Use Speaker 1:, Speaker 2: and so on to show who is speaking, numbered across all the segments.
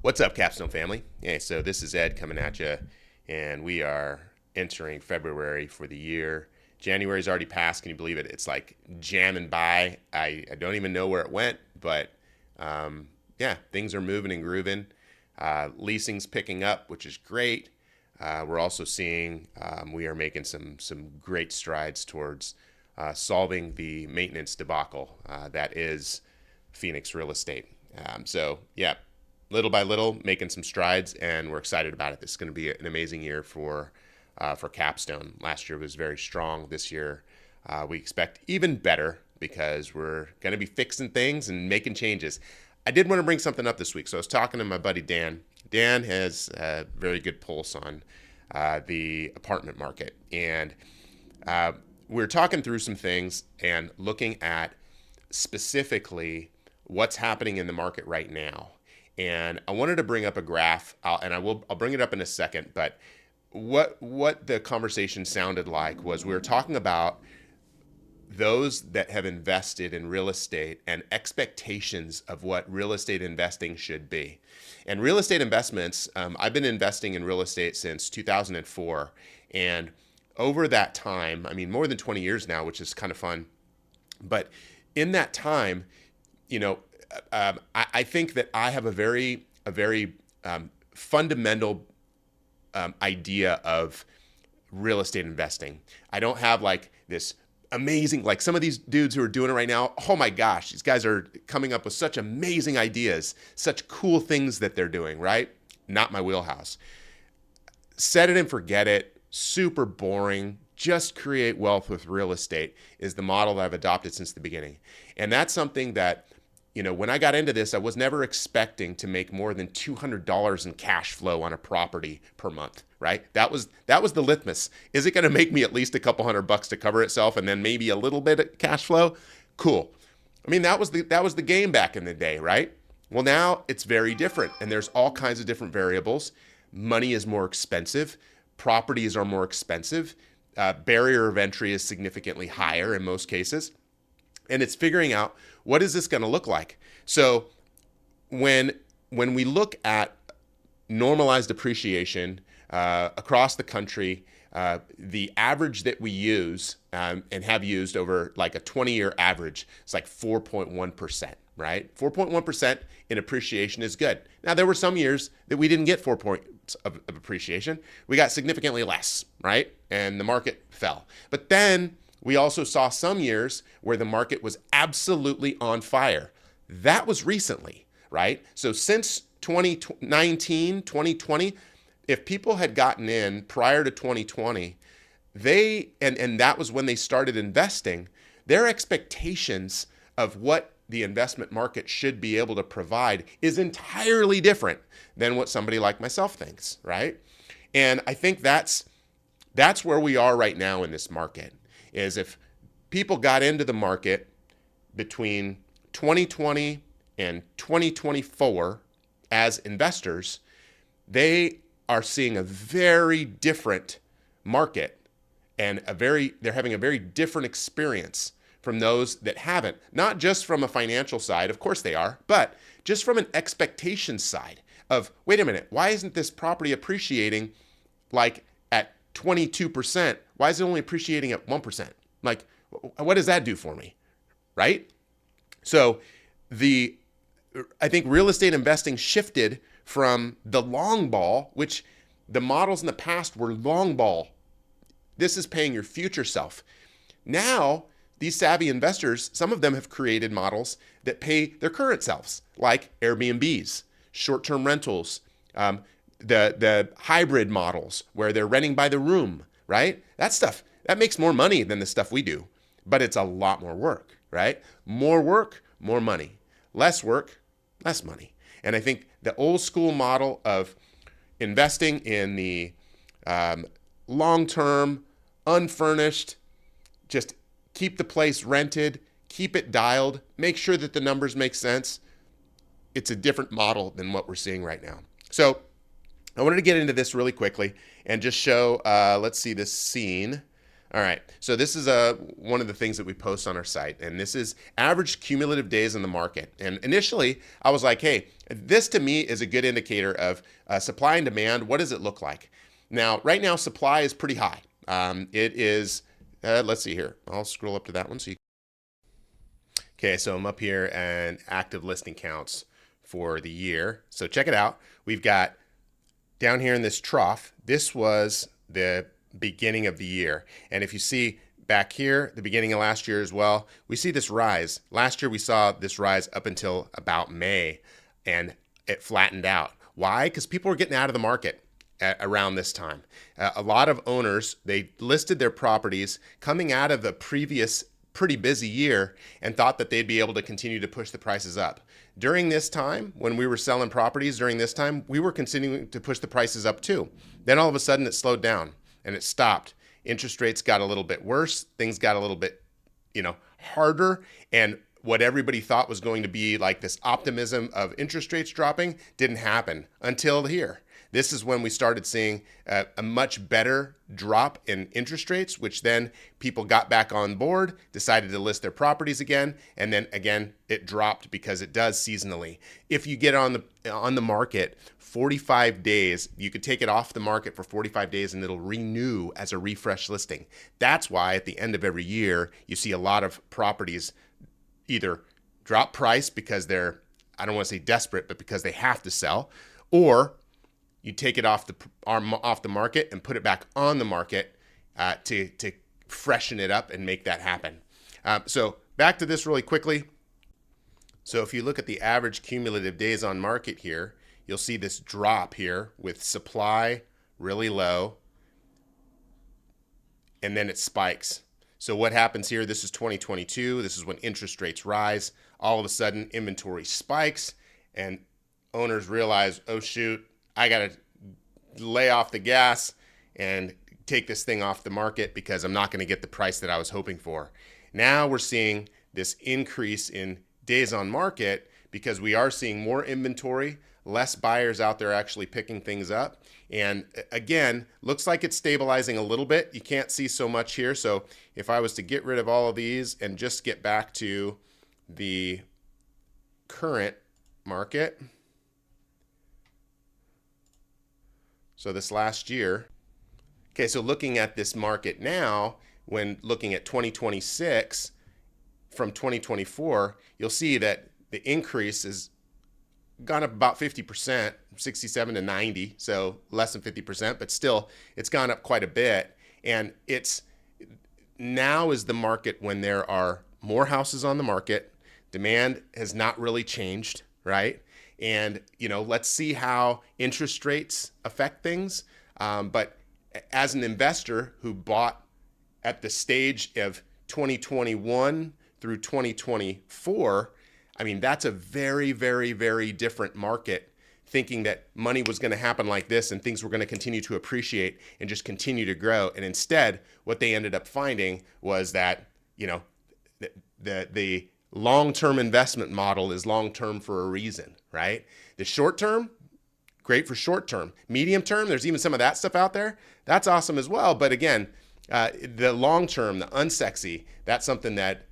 Speaker 1: What's up, Capstone family? Yeah, so this is Ed coming at you, and we are entering February for the year. January's already passed. Can you believe it? It's like jamming by. I don't even know where it went, but yeah, things are moving and grooving. Leasing's picking up, which is great. We're also seeing we are making some great strides towards solving the maintenance debacle that is Phoenix real estate. So yeah, little by little, making some strides, and we're excited about it. This is going to be an amazing year for Capstone. Last year was very strong. This year, we expect even better because we're going to be fixing things and making changes. I did want to bring something up this week. So I was talking to my buddy Dan. Dan has a very good pulse on the apartment market, and we're talking through some things and looking at specifically what's happening in the market right now. And I wanted to bring up a graph, I'll bring it up in a second. But what the conversation sounded like was we were talking about those that have invested in real estate and expectations of what real estate investing should be. And real estate investments, I've been investing in real estate since 2004, and over that time, I mean more than 20 years now, which is kind of fun. But in that time, you know, I think that I have a very fundamental idea of real estate investing. I don't have like this amazing, like some of these dudes who are doing it right now. Oh my gosh, these guys are coming up with such amazing ideas, such cool things that they're doing, right? Not my wheelhouse. Set it and forget it. Super boring. Just create wealth with real estate is the model that I've adopted since the beginning. And that's something that, you know, when I got into this, I was never expecting to make more than $200 in cash flow on a property per month, right? That was the litmus. Is it going to make me at least a couple $100 to cover itself and then maybe a little bit of cash flow? Cool. I mean, that was the game back in the day, right? Well, now it's very different, and there's all kinds of different variables. Money is more expensive. Properties are more expensive. Barrier of entry is significantly higher in most cases. And it's figuring out, what is this going to look like? So when we look at normalized appreciation across the country, the average that we use and have used over like a 20-year average, it's like 4.1%, right? 4.1% in appreciation is good. Now, there were some years that we didn't get 4 points of appreciation. We got significantly less, right? And the market fell. But then we also saw some years where the market was absolutely on fire. That was recently, right? So since 2019, 2020, if people had gotten in prior to 2020, and that was when they started investing, their expectations of what the investment market should be able to provide is entirely different than what somebody like myself thinks, right? And I think that's where we are right now in this market. Is if people got into the market between 2020 and 2024 as investors, they are seeing a very different market, and they're having a very different experience from those that haven't. Not just from a financial side, of course they are, but just from an expectation side of, wait a minute, why isn't this property appreciating like at 22%? Why is it only appreciating at 1%? Like, what does that do for me? Right? So I think real estate investing shifted from the long ball, which the models in the past were long ball. This is paying your future self. Now, these savvy investors, some of them have created models that pay their current selves, like Airbnbs, short-term rentals, the hybrid models where they're renting by the room, right? That stuff, that makes more money than the stuff we do, but it's a lot more work, right? More work, more money. Less work, less money. And I think the old school model of investing in the long-term, unfurnished, just keep the place rented, keep it dialed, make sure that the numbers make sense, it's a different model than what we're seeing right now. So I wanted to get into this really quickly and just show, let's see this scene. All right. So this is one of the things that we post on our site, and this is average cumulative days in the market. And initially, I was like, hey, this to me is a good indicator of supply and demand. What does it look like? Now, right now, supply is pretty high. It is, let's see here. I'll scroll up to that one. Okay, so I'm up here and active listing counts for the year. So check it out. We've got down here in this trough, this was the beginning of the year. And if you see back here, the beginning of last year as well, we see this rise. Last year we saw this rise up until about May, and it flattened out. Why? Because people were getting out of the market around this time. A lot of owners, they listed their properties coming out of a previous pretty busy year and thought that they'd be able to continue to push the prices up. During this time, when we were selling properties during this time, we were continuing to push the prices up too. Then all of a sudden it slowed down and it stopped. Interest rates got a little bit worse. Things got a little bit, harder. And what everybody thought was going to be like this optimism of interest rates dropping didn't happen until here. This is when we started seeing a much better drop in interest rates, which then people got back on board, decided to list their properties again, and then again it dropped because it does seasonally. If you get on the market 45 days, you could take it off the market for 45 days and it'll renew as a refresh listing. That's why at the end of every year you see a lot of properties either drop price because they're, I don't want to say desperate, but because they have to sell, or you take it off the market and put it back on the market to freshen it up and make that happen. So back to this really quickly. So if you look at the average cumulative days on market here, you'll see this drop here with supply really low, and then it spikes. So what happens here, this is 2022, this is when interest rates rise. All of a sudden inventory spikes and owners realize, oh shoot, I got to lay off the gas and take this thing off the market because I'm not going to get the price that I was hoping for. Now we're seeing this increase in days on market because we are seeing more inventory, less buyers out there actually picking things up. And again, looks like it's stabilizing a little bit. You can't see so much here. So if I was to get rid of all of these and just get back to the current market, so this last year, okay, so looking at this market now, when looking at 2026 from 2024, you'll see that the increase has gone up about 50%, 67 to 90, so less than 50%, but still it's gone up quite a bit. And it's now is the market when there are more houses on the market. Demand has not really changed, right? And, let's see how interest rates affect things. But as an investor who bought at the stage of 2021 through 2024, I mean, that's a very, very, very different market, thinking that money was going to happen like this and things were going to continue to appreciate and just continue to grow. And instead, what they ended up finding was that, the long-term investment model is long-term for a reason, right? The short-term, great for short-term. Medium-term, there's even some of that stuff out there. That's awesome as well. But again, the long-term, the unsexy, that's something that,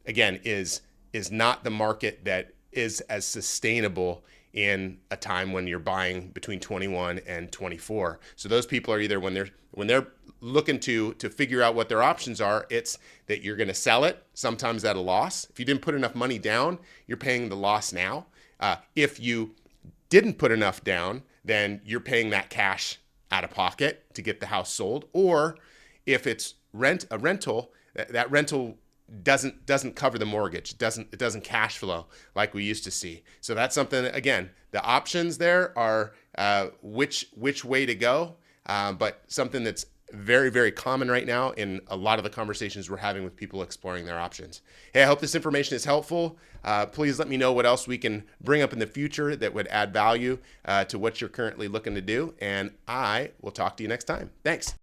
Speaker 1: again, is not the market that is as sustainable in a time when you're buying between 21 and 24. So those people are either when they're looking to figure out what their options are, it's that you're going to sell it, sometimes at a loss. If you didn't put enough money down, you're paying the loss now. If you didn't put enough down, then you're paying that cash out of pocket to get the house sold. Or if it's a rental, that rental doesn't cover the mortgage. It doesn't cash flow like we used to see. So that's something, again, the options there are which way to go, but something that's very, very common right now in a lot of the conversations we're having with people exploring their options. Hey, I hope this information is helpful. Please let me know what else we can bring up in the future that would add value to what you're currently looking to do. And I will talk to you next time. Thanks.